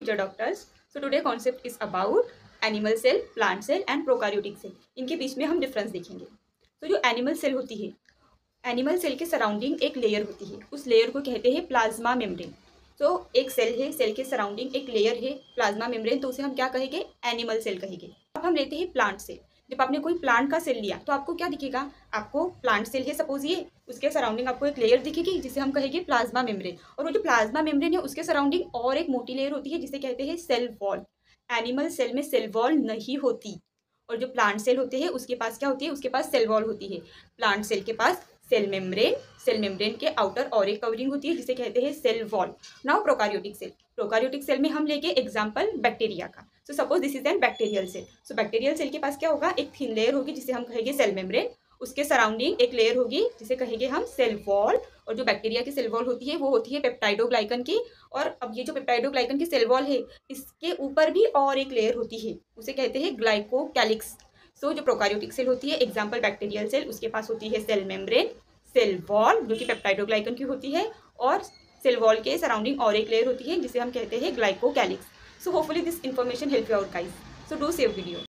Future doctors. So today concept is about animal cell, plant cell and prokaryotic cell. इनके बीच में हम difference देखेंगे. तो जो एनिमल सेल होती है, एनिमल सेल के सराउंडिंग एक लेयर होती है, उस लेयर को कहते हैं प्लाज्मा मेम्ब्रेन. तो एक सेल है, सेल के सराउंडिंग एक लेयर है प्लाज्मा मेम्ब्रेन, तो उसे हम क्या कहेंगे? एनिमल सेल कहेंगे. अब हम लेते हैं प्लांट सेल. जब आपने कोई प्लांट का सेल लिया तो आपको क्या दिखेगा? आपको प्लांट सेल है सपोज, ये उसके सराउंडिंग आपको एक लेयर दिखेगी जिसे हम कहेंगे प्लाज्मा मेम्ब्रेन. और वो जो प्लाज्मा मेम्ब्रेन है उसके सराउंडिंग और एक मोटी लेयर होती है जिसे कहते हैं सेल वॉल. एनिमल सेल में सेल वॉल नहीं होती, और जो प्लांट सेल होते हैं उसके पास क्या होती है? उसके पास सेल वॉल होती है. प्लांट सेल के पास सेल मेम्ब्रेन के आउटर और एक कवरिंग होती है जिसे कहते हैं cell wall. Now prokaryotic cell में हम लेके एग्जांपल बैक्टीरिया का. So suppose this is an bacterial cell. So bacterial cell के पास क्या होगा? एक थिन लेयर होगी जिसे हम कहेंगे सेल मेम्ब्रेन. उसके सराउंडिंग एक लेयर होगी जिसे कहेंगे हम सेल वॉल. और जो बैक्टीरिया की सेल वॉल होती है वो होती है पेप्टाइडोग्लाइकन की. और अब ये जो पेप्टाइडोग्लाइकन की सेल वॉल है, इसके ऊपर भी और एक लेयर होती है, उसे कहते हैं ग्लाइकोकैलिक्स. सो जो प्रोकार्योटिक सेल होती है, एग्जाम्पल बैक्टीरियल सेल, उसके पास होती है सेल मेम्ब्रेन, सेल वॉल जो कि पेप्टाइडोग्लाइकन की होती है, और सेल वॉल के सराउंडिंग और एक लेयर होती है जिसे हम कहते हैं glycocalyx. So hopefully this information help you out guys. So do save video.